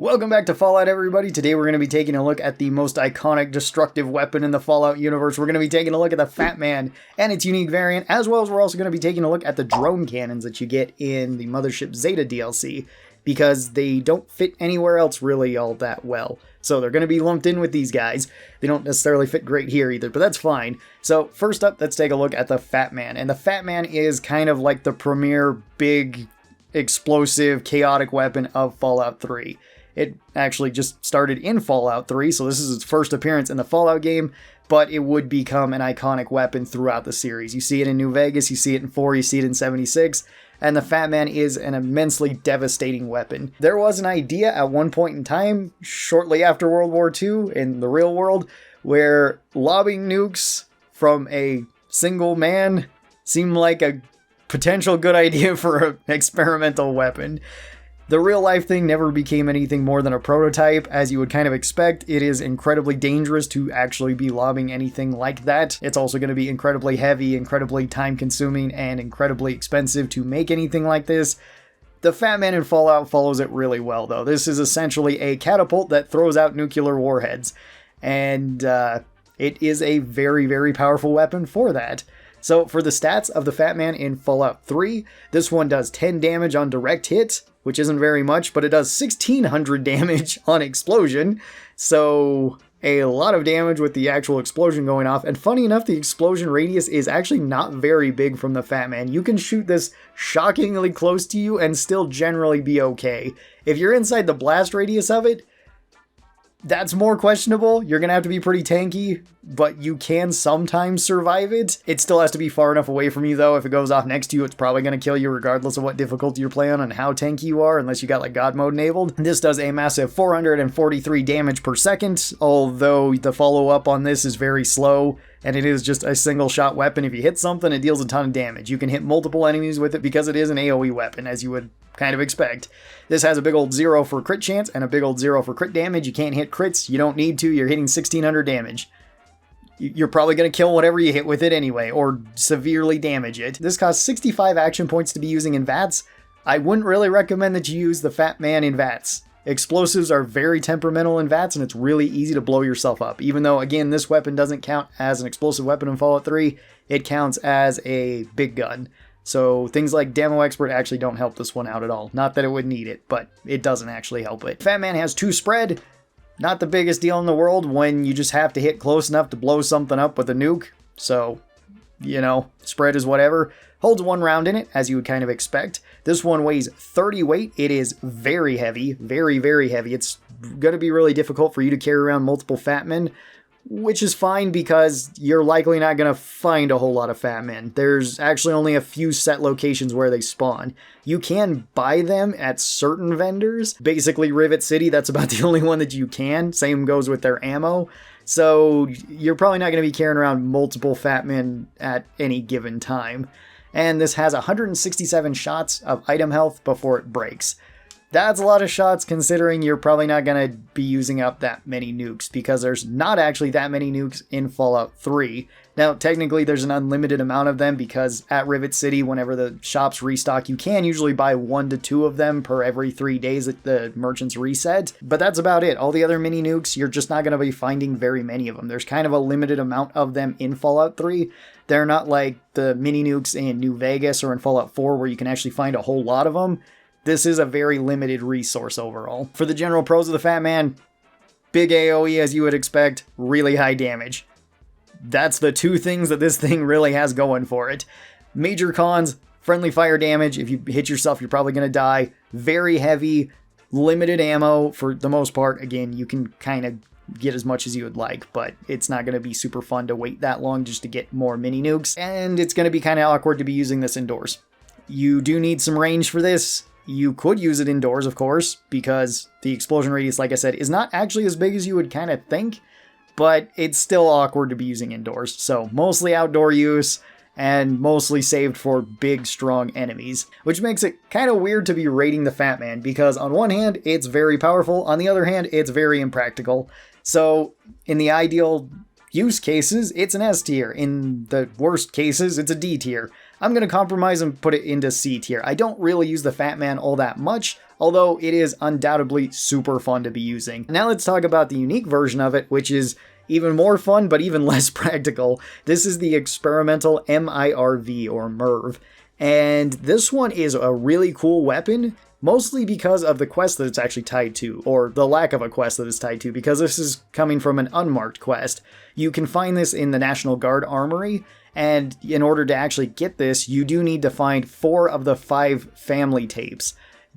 Welcome back to Fallout, everybody. Today we're going to be taking a look at the most iconic destructive weapon in the Fallout universe. We're going to be taking a look at the Fatman and its unique variant, as well as we're also going to be taking a look at the drone cannons that you get in the Mothership Zeta DLC, because they don't fit anywhere else really all that well. So they're going to be lumped in with these guys. They don't necessarily fit great here either, but that's fine. So first up, let's take a look at the Fatman. And the Fatman is kind of like the premier big, explosive, chaotic weapon of Fallout 3. It actually just started in Fallout 3, so this is its first appearance in the Fallout game, but it would become an iconic weapon throughout the series. You see it in New Vegas, you see it in 4, you see it in 76, and the Fatman is an immensely devastating weapon. There was an idea at one point in time, shortly after World War II, in the real world, where lobbing nukes from a single man seemed like a potential good idea for an experimental weapon. The real-life thing never became anything more than a prototype, as you would kind of expect. It is incredibly dangerous to actually be lobbing anything like that. It's also going to be incredibly heavy, incredibly time-consuming, and incredibly expensive to make anything like this. The Fatman in Fallout follows it really well, though. This is essentially a catapult that throws out nuclear warheads, and it is a very, very powerful weapon for that. So for the stats of the Fatman in Fallout 3, this one does 10 damage on direct hit, which isn't very much, but it does 1600 damage on explosion, so a lot of damage with the actual explosion going off. And funny enough, the explosion radius is actually not very big from the Fatman. You can shoot this shockingly close to you and still generally be okay. If you're inside the blast radius of it, that's more questionable. You're going to have to be pretty tanky, but you can sometimes survive it. It still has to be far enough away from you, though. If it goes off next to you, it's probably going to kill you regardless of what difficulty you're playing and how tanky you are, unless you got like God mode enabled. This does a massive 443 damage per second, although the follow-up on this is very slow, and it is just a single shot weapon. If you hit something, it deals a ton of damage. You can hit multiple enemies with it because it is an AoE weapon, as you would kind of expect. This has a big old 0 for crit chance and a big old 0 for crit damage. You can't hit crits. You don't need to. You're hitting 1600 damage. You're probably going to kill whatever you hit with it anyway, or severely damage it. This costs 65 action points to be using in VATS. I wouldn't really recommend that you use the Fatman in VATS. Explosives are very temperamental in VATS, and it's really easy to blow yourself up. Even though, again, this weapon doesn't count as an explosive weapon in Fallout 3, it counts as a big gun. So things like Demo Expert actually don't help this one out at all. Not that it would need it, but it doesn't actually help it. Fatman has 2 spread. Not the biggest deal in the world when you just have to hit close enough to blow something up with a nuke. So, you know, spread is whatever. Holds 1 round in it, as you would kind of expect. This one weighs 30 weight. It is very heavy. Very, very heavy. It's going to be really difficult for you to carry around multiple Fatmen, which is fine because you're likely not going to find a whole lot of Fatmen. There's actually only a few set locations where they spawn. You can buy them at certain vendors. Basically, Rivet City, that's about the only one that you can. Same goes with their ammo. So you're probably not going to be carrying around multiple Fatmen at any given time. And this has 167 shots of item health before it breaks. That's a lot of shots considering you're probably not going to be using up that many nukes, because there's not actually that many nukes in Fallout 3. Now, technically there's an unlimited amount of them because at Rivet City, whenever the shops restock, you can usually buy 1 to 2 of them per every 3 days that the merchants reset. But that's about it. All the other mini nukes, you're just not going to be finding very many of them. There's kind of a limited amount of them in Fallout 3. They're not like the mini nukes in New Vegas or in Fallout 4 where you can actually find a whole lot of them. This is a very limited resource overall. For the general pros of the Fatman, big AoE as you would expect, really high damage. That's the 2 things that this thing really has going for it. Major cons, friendly fire damage. If you hit yourself, you're probably going to die. Very heavy, limited ammo for the most part. Again, you can kind of get as much as you would like, but it's not going to be super fun to wait that long just to get more mini nukes. And it's going to be kind of awkward to be using this indoors. You do need some range for this. You could use it indoors, of course, because the explosion radius, like I said, is not actually as big as you would kind of think, but it's still awkward to be using indoors. So mostly outdoor use and mostly saved for big, strong enemies, which makes it kind of weird to be rating the Fatman, because on one hand, it's very powerful. On the other hand, it's very impractical. So in the ideal use cases, it's an S tier. In the worst cases, it's a D tier. I'm going to compromise and put it into C tier. I don't really use the Fatman all that much, although it is undoubtedly super fun to be using. Now let's talk about the unique version of it, which is even more fun, but even less practical. This is the experimental MIRV, or MIRV. And this one is a really cool weapon, mostly because of the quest that it's actually tied to, or the lack of a quest that it's tied to, because this is coming from an unmarked quest. You can find this in the National Guard Armory, and in order to actually get this, you do need to find 4 of the 5 family tapes.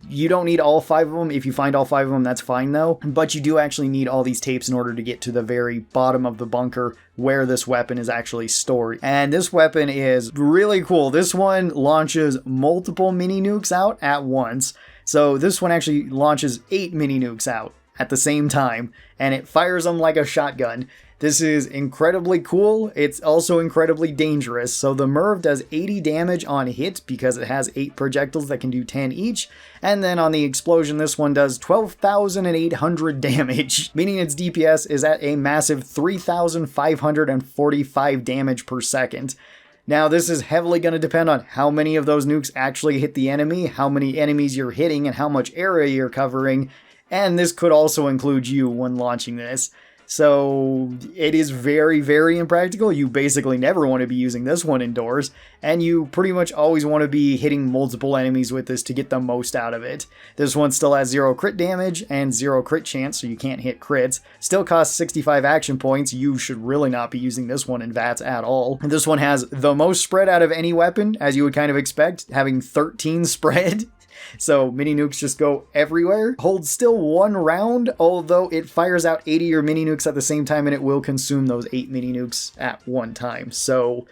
You don't need all 5 of them. If you find all 5 of them, that's fine though. But you do actually need all these tapes in order to get to the very bottom of the bunker where this weapon is actually stored. And this weapon is really cool. This one launches multiple mini nukes out at once. So this one actually launches 8 mini nukes out at the same time, and it fires them like a shotgun. This is incredibly cool. It's also incredibly dangerous. So the MIRV does 80 damage on hit because it has 8 projectiles that can do 10 each. And then on the explosion, this one does 12,800 damage, meaning its DPS is at a massive 3,545 damage per second. Now, this is heavily going to depend on how many of those nukes actually hit the enemy, how many enemies you're hitting, and how much area you're covering. And this could also include you when launching this. So it is very, very impractical. You basically never want to be using this one indoors, and you pretty much always want to be hitting multiple enemies with this to get the most out of it. This one still has 0 crit damage and 0 crit chance, so you can't hit crits. Still costs 65 action points. You should really not be using this one in VATS at all. And this one has the most spread out of any weapon, as you would kind of expect, having 13 spread. So mini nukes just go everywhere. Holds still 1 round, although it fires out 80 of your mini nukes at the same time, and it will consume those 8 mini nukes at one time. So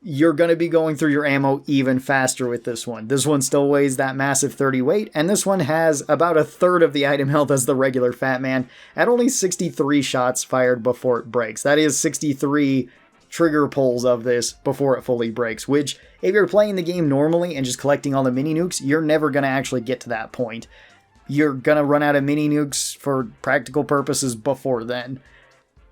you're going to be going through your ammo even faster with this one. This one still weighs that massive 30 weight, and this one has about a third of the item health as the regular Fatman, at only 63 shots fired before it breaks. That is 63 trigger pulls of this before it fully breaks, which if you're playing the game normally and just collecting all the mini nukes, you're never going to actually get to that point. You're going to run out of mini nukes for practical purposes before then.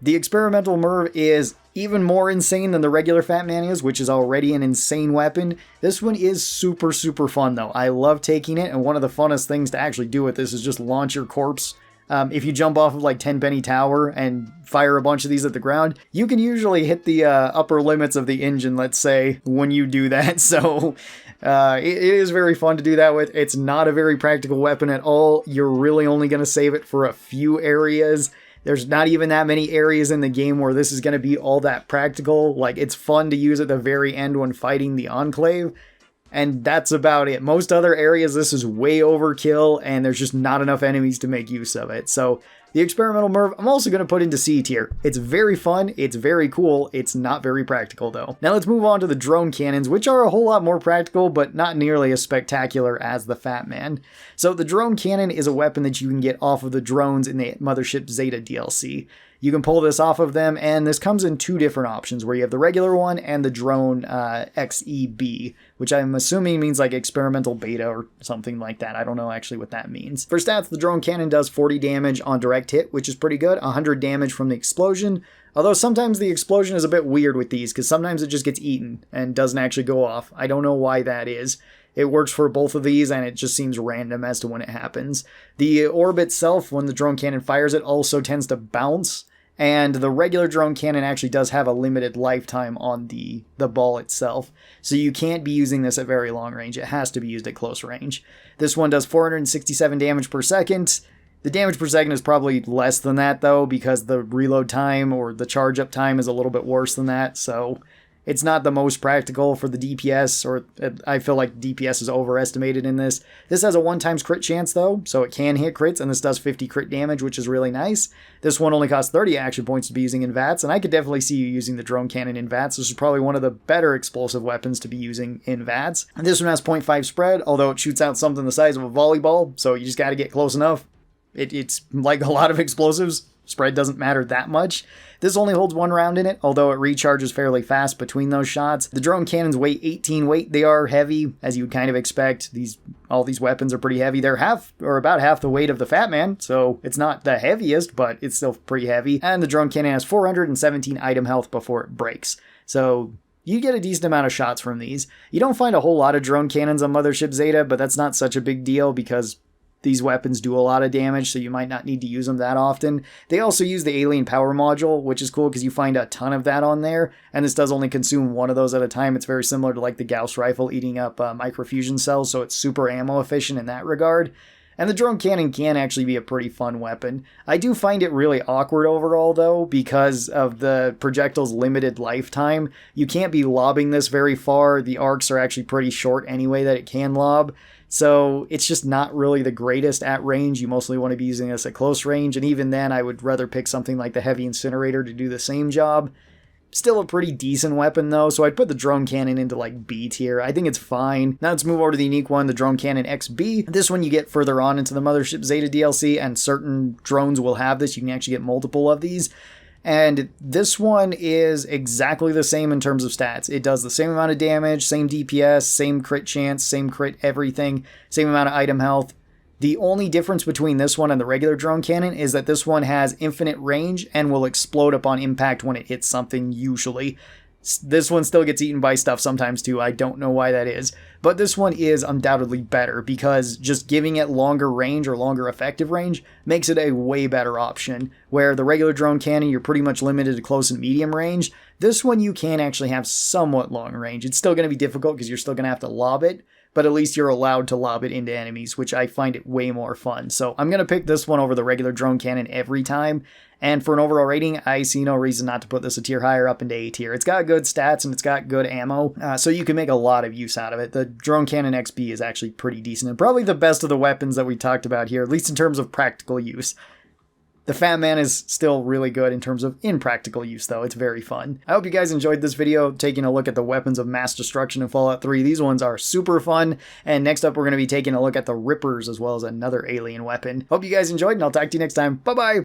The experimental MIRV is even more insane than the regular Fatman is, which is already an insane weapon. This one is super, super fun though. I love taking it, and one of the funnest things to actually do with this is just launch your corpse. If you jump off of like Tenpenny Tower and fire a bunch of these at the ground, you can usually hit the upper limits of the engine, let's say, when you do that. So it is very fun to do that with. It's not a very practical weapon at all. You're really only going to save it for a few areas. There's not even that many areas in the game where this is going to be all that practical. Like, it's fun to use at the very end when fighting the Enclave. And that's about it. Most other areas, this is way overkill, and there's just not enough enemies to make use of it. So the experimental MIRV, I'm also going to put into C tier. It's very fun, it's very cool, it's not very practical though. Now let's move on to the drone cannons, which are a whole lot more practical, but not nearly as spectacular as the Fatman. So the drone cannon is a weapon that you can get off of the drones in the Mothership Zeta DLC. You can pull this off of them, and this comes in 2 different options, where you have the regular one and the drone XEB, which I'm assuming means like experimental beta or something like that. I don't know actually what that means. For stats, the drone cannon does 40 damage on direct hit, which is pretty good, 100 damage from the explosion, although sometimes the explosion is a bit weird with these, because sometimes it just gets eaten and doesn't actually go off. I don't know why that is. It works for both of these, and it just seems random as to when it happens. The orb itself, when the drone cannon fires it, also tends to bounce, and the regular drone cannon actually does have a limited lifetime on the ball itself, so you can't be using this at very long range. It has to be used at close range. This one does 467 damage per second. The damage per second is probably less than that, though, because the reload time or the charge up time is a little bit worse than that, so it's not the most practical for the DPS, or I feel like DPS is overestimated in this. This has a 1x crit chance though, so it can hit crits, and this does 50 crit damage, which is really nice. This one only costs 30 action points to be using in VATS, and I could definitely see you using the drone cannon in VATS. This is probably one of the better explosive weapons to be using in VATS. And this one has 0.5 spread, although it shoots out something the size of a volleyball, so you just gotta get close enough. It's like a lot of explosives. Spread doesn't matter that much. This only holds 1 round in it, although it recharges fairly fast between those shots. The drone cannons weigh 18 weight. They are heavy, as you would kind of expect. All these weapons are pretty heavy. They're about half the weight of the Fatman, so it's not the heaviest, but it's still pretty heavy. And the drone cannon has 417 item health before it breaks. So you get a decent amount of shots from these. You don't find a whole lot of drone cannons on Mothership Zeta, but that's not such a big deal because these weapons do a lot of damage, so you might not need to use them that often. They also use the alien power module, which is cool because you find a ton of that on there, and this does only consume one of those at a time. It's very similar to like the Gauss rifle eating up microfusion cells, so it's super ammo efficient in that regard. And the drone cannon can actually be a pretty fun weapon. I do find it really awkward overall though, because of the projectile's limited lifetime. You can't be lobbing this very far. The arcs are actually pretty short anyway that it can lob. So it's just not really the greatest at range. You mostly want to be using this at close range. And even then, I would rather pick something like the heavy incinerator to do the same job. Still a pretty decent weapon though, so I'd put the drone cannon into like B tier. I think it's fine. Now let's move over to the unique one, the drone cannon XB. This one you get further on into the Mothership Zeta DLC, and certain drones will have this. You can actually get multiple of these. And this one is exactly the same in terms of stats. It does the same amount of damage, same DPS, same crit chance, same crit everything, same amount of item health. The only difference between this one and the regular drone cannon is that this one has infinite range and will explode upon impact when it hits something usually. This one still gets eaten by stuff sometimes too. I don't know why that is. But this one is undoubtedly better because just giving it longer range or longer effective range makes it a way better option. Where the regular drone cannon, you're pretty much limited to close and medium range. This one you can actually have somewhat long range. It's still going to be difficult because you're still going to have to lob it. But at least you're allowed to lob it into enemies, which I find it way more fun. So I'm going to pick this one over the regular drone cannon every time. And for an overall rating, I see no reason not to put this a tier higher up into A tier. It's got good stats and it's got good ammo, so you can make a lot of use out of it. The drone cannon XB is actually pretty decent and probably the best of the weapons that we talked about here, at least in terms of practical use. The Fatman is still really good in terms of impractical use, though. It's very fun. I hope you guys enjoyed this video, taking a look at the weapons of mass destruction in Fallout 3. These ones are super fun. And next up, we're going to be taking a look at the Rippers, as well as another alien weapon. Hope you guys enjoyed, and I'll talk to you next time. Bye-bye!